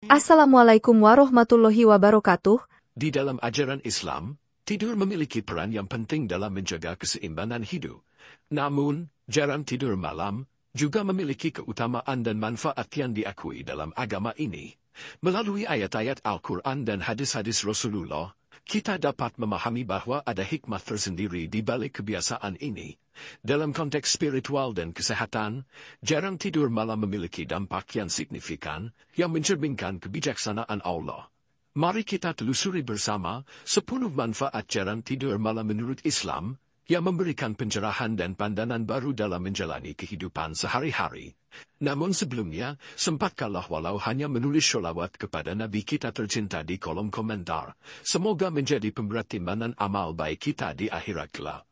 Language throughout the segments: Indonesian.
Assalamualaikum warahmatullahi wabarakatuh. Di dalam ajaran Islam, tidur memiliki peran yang penting dalam menjaga keseimbangan hidup. Namun, jarang tidur malam juga memiliki keutamaan dan manfaat yang diakui dalam agama ini. Melalui ayat-ayat Al-Quran dan hadis-hadis Rasulullah, kita dapat memahami bahwa ada hikmah tersendiri di balik kebiasaan ini. Dalam konteks spiritual dan kesehatan, jarang tidur malam memiliki dampak yang signifikan yang mencerminkan kebijaksanaan Allah. Mari kita telusuri bersama 10 manfaat jarang tidur malam menurut Islam yang memberikan pencerahan dan pandangan baru dalam menjalani kehidupan sehari-hari. Namun sebelumnya, sempatkanlah walau hanya menulis sholawat kepada Nabi kita tercinta di kolom komentar. Semoga menjadi pemberat timbangan amal baik kita di akhirat kelak.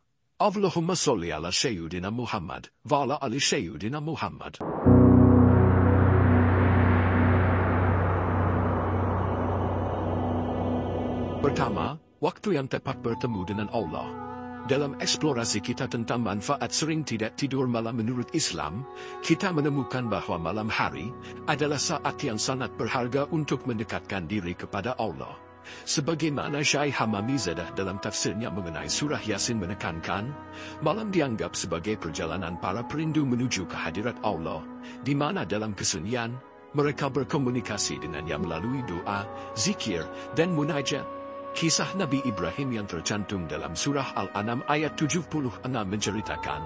Allahumma sholli ala Sayyidina Muhammad, wa ala ali Sayyidina Muhammad. Pertama, waktu yang tepat bertemu dengan Allah. Dalam eksplorasi kita tentang manfaat sering tidak tidur malam menurut Islam, kita menemukan bahwa malam hari adalah saat yang sangat berharga untuk mendekatkan diri kepada Allah. Sebagaimana Syekh Hamamizadah dalam tafsirnya mengenai surah Yasin menekankan, malam dianggap sebagai perjalanan para perindu menuju kehadirat Allah, di mana dalam kesunyian, mereka berkomunikasi dengannya melalui doa, zikir, dan munajat. Kisah Nabi Ibrahim yang tercantum dalam surah Al-An'am ayat 76 menceritakan,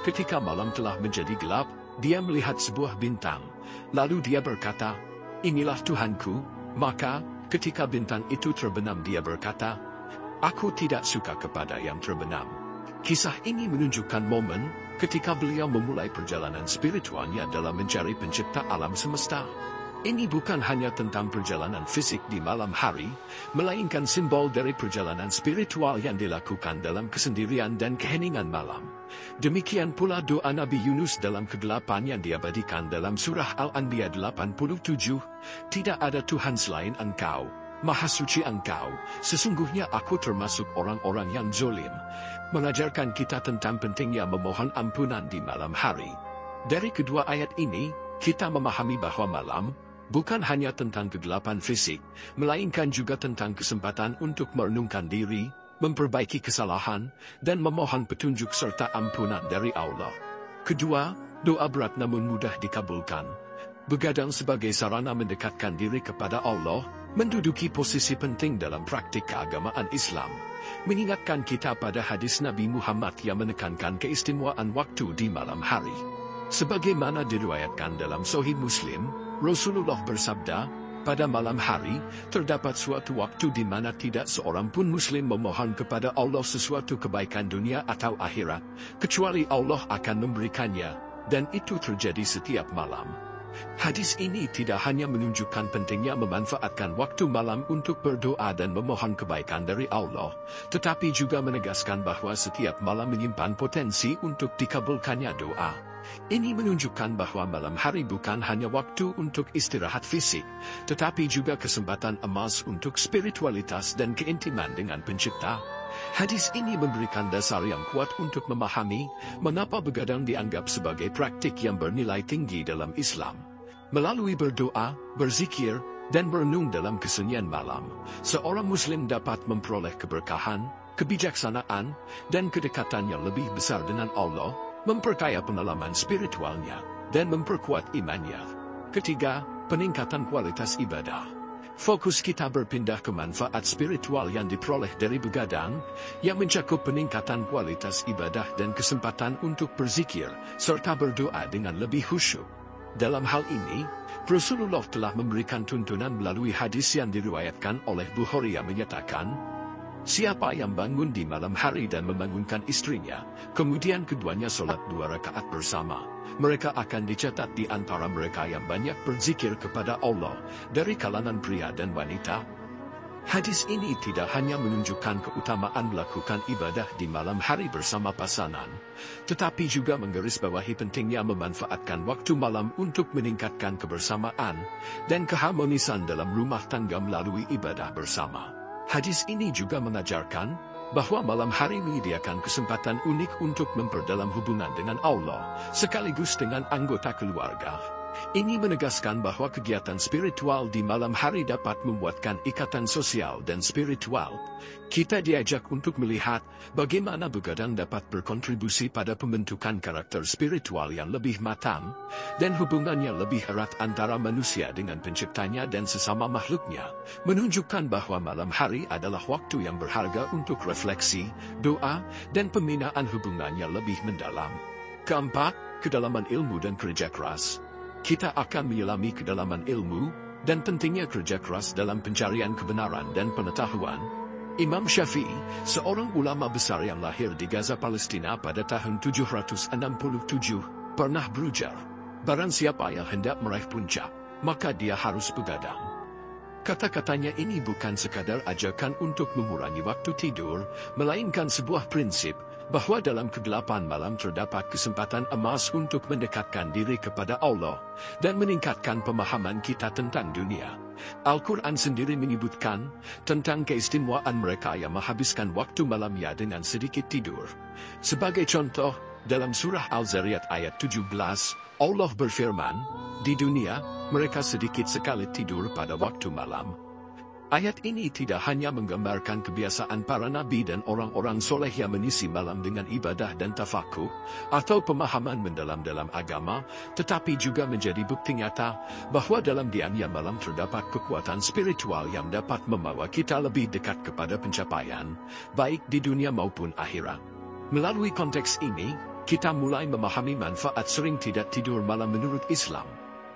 ketika malam telah menjadi gelap, dia melihat sebuah bintang. Lalu dia berkata, "Inilah Tuhanku." Maka, ketika bintang itu terbenam dia berkata, "Aku tidak suka kepada yang terbenam." Kisah ini menunjukkan momen ketika beliau memulai perjalanan spiritualnya dalam mencari pencipta alam semesta. Ini bukan hanya tentang perjalanan fisik di malam hari, melainkan simbol dari perjalanan spiritual yang dilakukan dalam kesendirian dan keheningan malam. Demikian pula doa Nabi Yunus dalam kegelapan yang diabadikan dalam surah Al-Anbiya 87, "Tidak ada Tuhan selain Engkau, Maha Suci Engkau, sesungguhnya aku termasuk orang-orang yang zolim," mengajarkan kita tentang pentingnya memohon ampunan di malam hari. Dari kedua ayat ini, kita memahami bahwa malam bukan hanya tentang kegelapan fisik, melainkan juga tentang kesempatan untuk merenungkan diri, memperbaiki kesalahan, dan memohon petunjuk serta ampunan dari Allah. Kedua, doa berat namun mudah dikabulkan. Begadang sebagai sarana mendekatkan diri kepada Allah, menduduki posisi penting dalam praktik keagamaan Islam, mengingatkan kita pada hadis Nabi Muhammad yang menekankan keistimewaan waktu di malam hari. Sebagaimana diriwayatkan dalam Sahih Muslim, Rasulullah bersabda, "Pada malam hari, terdapat suatu waktu di mana tidak seorang pun Muslim memohon kepada Allah sesuatu kebaikan dunia atau akhirat, kecuali Allah akan memberikannya, dan itu terjadi setiap malam." Hadis ini tidak hanya menunjukkan pentingnya memanfaatkan waktu malam untuk berdoa dan memohon kebaikan dari Allah, tetapi juga menegaskan bahwa setiap malam menyimpan potensi untuk dikabulkannya doa. Ini menunjukkan bahwa malam hari bukan hanya waktu untuk istirahat fisik, tetapi juga kesempatan emas untuk spiritualitas dan keintiman dengan Pencipta. Hadis ini memberikan dasar yang kuat untuk memahami mengapa begadang dianggap sebagai praktik yang bernilai tinggi dalam Islam. Melalui berdoa, berzikir, dan berenung dalam kesunyian malam, seorang Muslim dapat memperoleh keberkahan, kebijaksanaan, dan kedekatan yang lebih besar dengan Allah, memperkaya pengalaman spiritualnya, dan memperkuat imannya. Ketiga, peningkatan kualitas ibadah. Fokus kita berpindah ke manfaat spiritual yang diperoleh dari begadang, yang mencakup peningkatan kualitas ibadah dan kesempatan untuk berzikir, serta berdoa dengan lebih khusyuk. Dalam hal ini, Rasulullah telah memberikan tuntunan melalui hadis yang diriwayatkan oleh Bukhari yang menyatakan, "Siapa yang bangun di malam hari dan membangunkan istrinya, kemudian keduanya sholat 2 rakaat bersama, mereka akan dicatat di antara mereka yang banyak berzikir kepada Allah, dari kalangan pria dan wanita." Hadis ini tidak hanya menunjukkan keutamaan melakukan ibadah di malam hari bersama pasangan, tetapi juga menggarisbawahi pentingnya memanfaatkan waktu malam untuk meningkatkan kebersamaan dan keharmonisan dalam rumah tangga melalui ibadah bersama. Hadis ini juga mengajarkan bahwa malam hari menyediakan kesempatan unik untuk memperdalam hubungan dengan Allah, sekaligus dengan anggota keluarga. Ini menegaskan bahwa kegiatan spiritual di malam hari dapat membuatkan ikatan sosial dan spiritual. Kita diajak untuk melihat bagaimana begadang dapat berkontribusi pada pembentukan karakter spiritual yang lebih matang dan hubungannya lebih erat antara manusia dengan penciptanya dan sesama makhluknya, menunjukkan bahwa malam hari adalah waktu yang berharga untuk refleksi, doa, dan pembinaan hubungannya lebih mendalam. Keempat, kedalaman ilmu dan kerja keras. Kita akan menyelami kedalaman ilmu dan pentingnya kerja keras dalam pencarian kebenaran dan pengetahuan. Imam Syafi'i, seorang ulama besar yang lahir di Gaza, Palestina pada tahun 767, pernah berujar, "Barang siapa yang hendak meraih puncak, maka dia harus begadang." Kata-katanya ini bukan sekadar ajakan untuk mengurangi waktu tidur, melainkan sebuah prinsip bahwa dalam kegelapan malam terdapat kesempatan emas untuk mendekatkan diri kepada Allah dan meningkatkan pemahaman kita tentang dunia. Al-Quran sendiri menyebutkan tentang keistimewaan mereka yang menghabiskan waktu malamnya dengan sedikit tidur. Sebagai contoh, dalam surah Al-Zariyat ayat 17, Allah berfirman, "Di dunia, mereka sedikit sekali tidur pada waktu malam." Ayat ini tidak hanya menggambarkan kebiasaan para nabi dan orang-orang soleh yang mengisi malam dengan ibadah dan tafakuh, atau pemahaman mendalam dalam agama, tetapi juga menjadi bukti nyata bahwa dalam diamnya malam terdapat kekuatan spiritual yang dapat membawa kita lebih dekat kepada pencapaian, baik di dunia maupun akhirat. Melalui konteks ini, kita mulai memahami manfaat sering tidak tidur malam menurut Islam,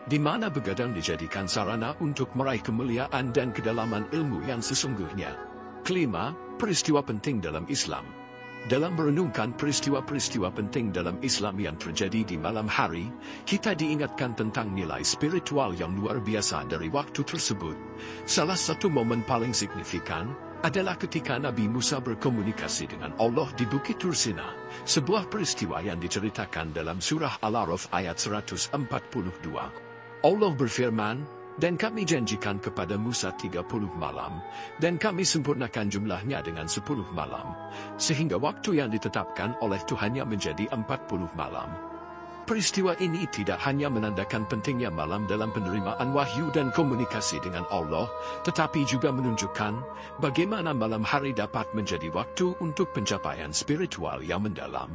di mana begadang dijadikan sarana untuk meraih kemuliaan dan kedalaman ilmu yang sesungguhnya. Kelima, peristiwa penting dalam Islam. Dalam merenungkan peristiwa-peristiwa penting dalam Islam yang terjadi di malam hari, kita diingatkan tentang nilai spiritual yang luar biasa dari waktu tersebut. Salah satu momen paling signifikan adalah ketika Nabi Musa berkomunikasi dengan Allah di Bukit Tursina, sebuah peristiwa yang diceritakan dalam surah Al-A'raf ayat 142. Allah berfirman, "Dan kami janjikan kepada Musa 30 malam, dan kami sempurnakan jumlahnya dengan 10 malam, sehingga waktu yang ditetapkan oleh Tuhannya menjadi 40 malam. Peristiwa ini tidak hanya menandakan pentingnya malam dalam penerimaan wahyu dan komunikasi dengan Allah, tetapi juga menunjukkan bagaimana malam hari dapat menjadi waktu untuk pencapaian spiritual yang mendalam.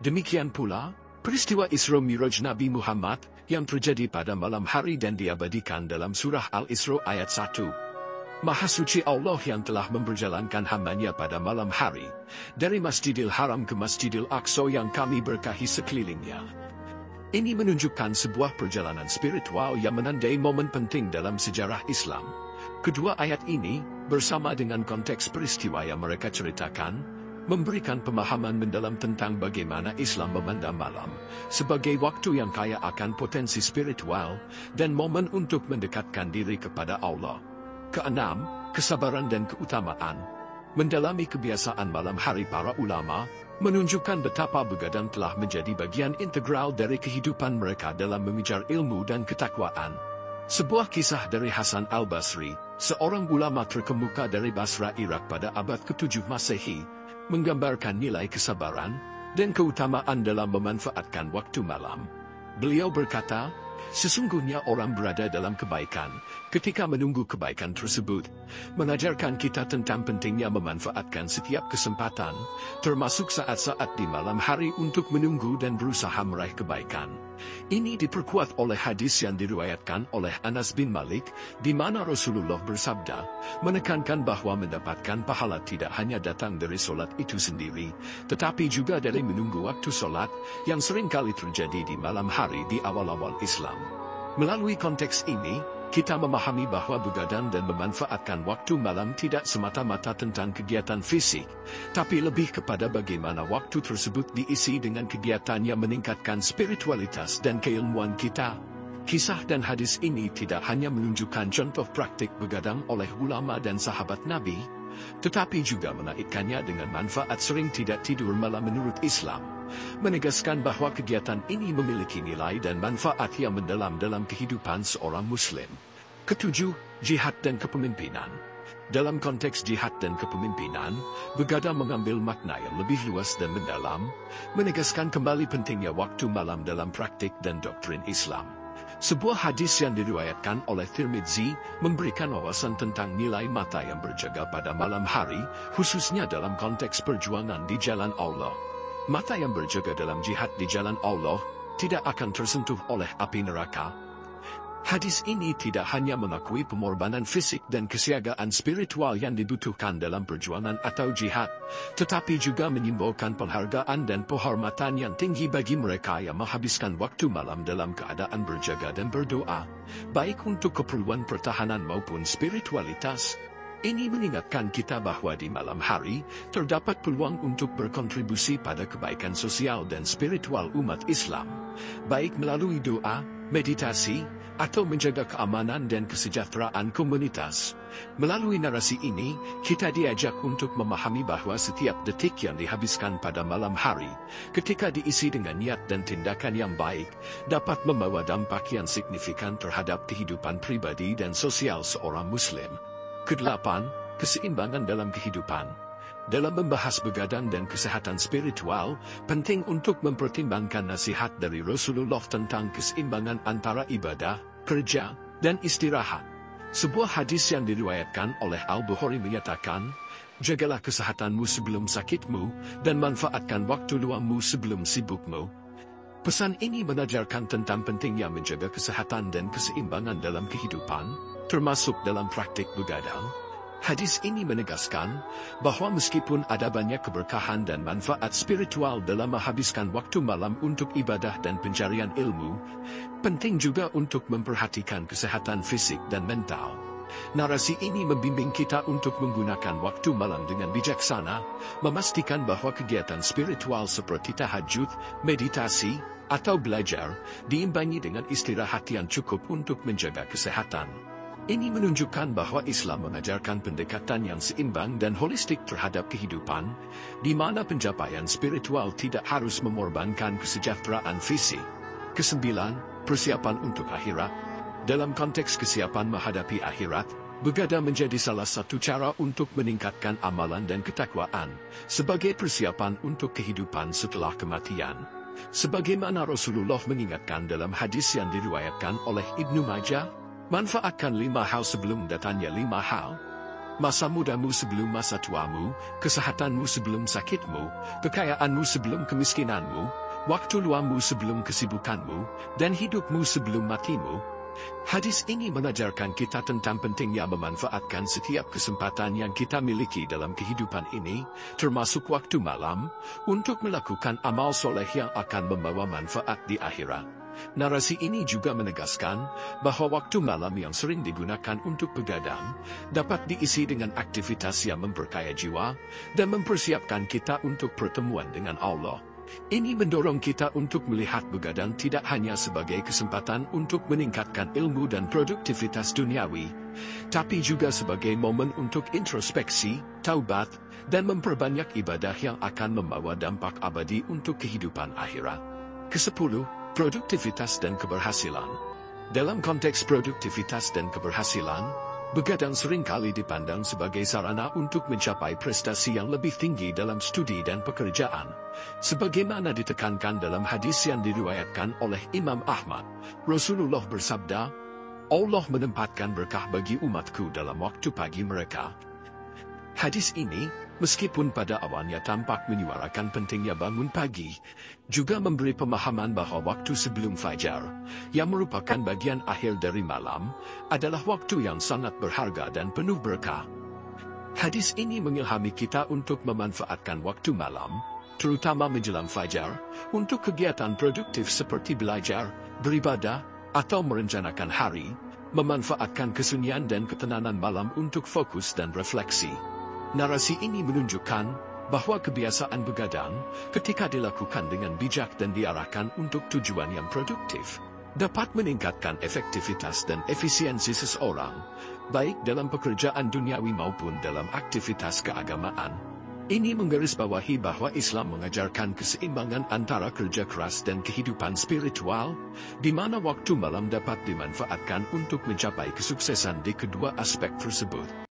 Demikian pula, peristiwa Isra Miraj Nabi Muhammad yang terjadi pada malam hari dan diabadikan dalam surah Al-Isra ayat 1. Maha suci Allah yang telah memperjalankan hambanya pada malam hari, dari Masjidil Haram ke Masjidil Aqsa yang kami berkahi sekelilingnya. Ini menunjukkan sebuah perjalanan spiritual yang menandai momen penting dalam sejarah Islam. Kedua ayat ini, bersama dengan konteks peristiwa yang mereka ceritakan, memberikan pemahaman mendalam tentang bagaimana Islam memandang malam sebagai waktu yang kaya akan potensi spiritual dan momen untuk mendekatkan diri kepada Allah. Keenam, kesabaran dan keutamaan. Mendalami kebiasaan malam hari para ulama menunjukkan betapa begadang telah menjadi bagian integral dari kehidupan mereka dalam mengejar ilmu dan ketakwaan. Sebuah kisah dari Hasan al-Basri, seorang ulama terkemuka dari Basra, Irak pada abad ke-7 Masehi, menggambarkan nilai kesabaran dan keutamaan dalam memanfaatkan waktu malam. Beliau berkata, "Sesungguhnya orang berada dalam kebaikan ketika menunggu kebaikan tersebut, mengajarkan kita tentang pentingnya memanfaatkan setiap kesempatan, termasuk saat-saat di malam hari untuk menunggu dan berusaha meraih kebaikan." Ini diperkuat oleh hadis yang diriwayatkan oleh Anas bin Malik, di mana Rasulullah bersabda, menekankan bahwa mendapatkan pahala tidak hanya datang dari solat itu sendiri, tetapi juga dari menunggu waktu solat, yang seringkali terjadi di malam hari di awal-awal Islam. Melalui konteks ini, kita memahami bahwa begadang dan memanfaatkan waktu malam tidak semata-mata tentang kegiatan fisik, tapi lebih kepada bagaimana waktu tersebut diisi dengan kegiatan yang meningkatkan spiritualitas dan keilmuan kita. Kisah dan hadis ini tidak hanya menunjukkan contoh praktik begadang oleh ulama dan sahabat Nabi, tetapi juga mengaitkannya dengan manfaat sering tidak tidur malam menurut Islam, menegaskan bahwa kegiatan ini memiliki nilai dan manfaat yang mendalam dalam kehidupan seorang Muslim. Ketujuh, jihad dan kepemimpinan. Dalam konteks jihad dan kepemimpinan, begadang mengambil makna yang lebih luas dan mendalam, menegaskan kembali pentingnya waktu malam dalam praktik dan doktrin Islam. Sebuah hadis yang diriwayatkan oleh Tirmidzi memberikan wawasan tentang nilai mata yang berjaga pada malam hari, khususnya dalam konteks perjuangan di jalan Allah. Mata yang berjaga dalam jihad di jalan Allah tidak akan tersentuh oleh api neraka. Hadis ini tidak hanya mengakui pengorbanan fisik dan kesiagaan spiritual yang dibutuhkan dalam perjuangan atau jihad, tetapi juga menyimbolkan penghargaan dan penghormatan yang tinggi bagi mereka yang menghabiskan waktu malam dalam keadaan berjaga dan berdoa, baik untuk keperluan pertahanan maupun spiritualitas. Ini mengingatkan kita bahwa di malam hari terdapat peluang untuk berkontribusi pada kebaikan sosial dan spiritual umat Islam, baik melalui doa, meditasi, atau menjaga keamanan dan kesejahteraan komunitas. Melalui narasi ini, kita diajak untuk memahami bahwa setiap detik yang dihabiskan pada malam hari, ketika diisi dengan niat dan tindakan yang baik, dapat membawa dampak yang signifikan terhadap kehidupan pribadi dan sosial seorang Muslim. Kedelapan, keseimbangan dalam kehidupan. Dalam membahas begadang dan kesehatan spiritual, penting untuk mempertimbangkan nasihat dari Rasulullah tentang keseimbangan antara ibadah, kerja, dan istirahat. Sebuah hadis yang diriwayatkan oleh Al-Bukhari menyatakan, jagalah kesehatanmu sebelum sakitmu, dan manfaatkan waktu luangmu sebelum sibukmu. Pesan ini mengajarkan tentang pentingnya menjaga kesehatan dan keseimbangan dalam kehidupan, termasuk dalam praktik begadang. Hadis ini menegaskan bahwa meskipun ada banyak keberkahan dan manfaat spiritual dalam menghabiskan waktu malam untuk ibadah dan pencarian ilmu, penting juga untuk memperhatikan kesehatan fisik dan mental. Narasi ini membimbing kita untuk menggunakan waktu malam dengan bijaksana, memastikan bahwa kegiatan spiritual seperti tahajud, meditasi, atau belajar diimbangi dengan istirahat yang cukup untuk menjaga kesehatan. Ini menunjukkan bahwa Islam mengajarkan pendekatan yang seimbang dan holistik terhadap kehidupan, di mana pencapaian spiritual tidak harus mengorbankan kesejahteraan fisik. Kesembilan, persiapan untuk akhirat. Dalam konteks kesiapan menghadapi akhirat, begadang menjadi salah satu cara untuk meningkatkan amalan dan ketakwaan, sebagai persiapan untuk kehidupan setelah kematian. Sebagaimana Rasulullah mengingatkan dalam hadis yang diriwayatkan oleh Ibnu Majah, manfaatkan 5 hal sebelum datangnya 5 hal. Masa mudamu sebelum masa tuamu, kesehatanmu sebelum sakitmu, kekayaanmu sebelum kemiskinanmu, waktu luangmu sebelum kesibukanmu, dan hidupmu sebelum matimu. Hadis ini mengajarkan kita tentang pentingnya memanfaatkan setiap kesempatan yang kita miliki dalam kehidupan ini, termasuk waktu malam, untuk melakukan amal soleh yang akan membawa manfaat di akhirat. Narasi ini juga menegaskan bahwa waktu malam yang sering digunakan untuk begadang dapat diisi dengan aktivitas yang memperkaya jiwa dan mempersiapkan kita untuk pertemuan dengan Allah. Ini mendorong kita untuk melihat begadang tidak hanya sebagai kesempatan untuk meningkatkan ilmu dan produktivitas duniawi, tapi juga sebagai momen untuk introspeksi, taubat, dan memperbanyak ibadah yang akan membawa dampak abadi untuk kehidupan akhirat. Kesepuluh, produktivitas dan keberhasilan. Dalam konteks produktivitas dan keberhasilan, begadang seringkali dipandang sebagai sarana untuk mencapai prestasi yang lebih tinggi dalam studi dan pekerjaan. Sebagaimana ditekankan dalam hadis yang diriwayatkan oleh Imam Ahmad, Rasulullah bersabda, Allah menempatkan berkah bagi umatku dalam waktu pagi mereka. Hadis ini, meskipun pada awalnya tampak menyuarakan pentingnya bangun pagi, juga memberi pemahaman bahwa waktu sebelum fajar, yang merupakan bagian akhir dari malam, adalah waktu yang sangat berharga dan penuh berkah. Hadis ini mengilhami kita untuk memanfaatkan waktu malam, terutama menjelang fajar, untuk kegiatan produktif seperti belajar, beribadah, atau merencanakan hari, memanfaatkan kesunyian dan ketenangan malam untuk fokus dan refleksi. Narasi ini menunjukkan bahwa kebiasaan begadang, ketika dilakukan dengan bijak dan diarahkan untuk tujuan yang produktif, dapat meningkatkan efektivitas dan efisiensi seseorang, baik dalam pekerjaan duniawi maupun dalam aktivitas keagamaan. Ini menggarisbawahi bahwa Islam mengajarkan keseimbangan antara kerja keras dan kehidupan spiritual, di mana waktu malam dapat dimanfaatkan untuk mencapai kesuksesan di kedua aspek tersebut.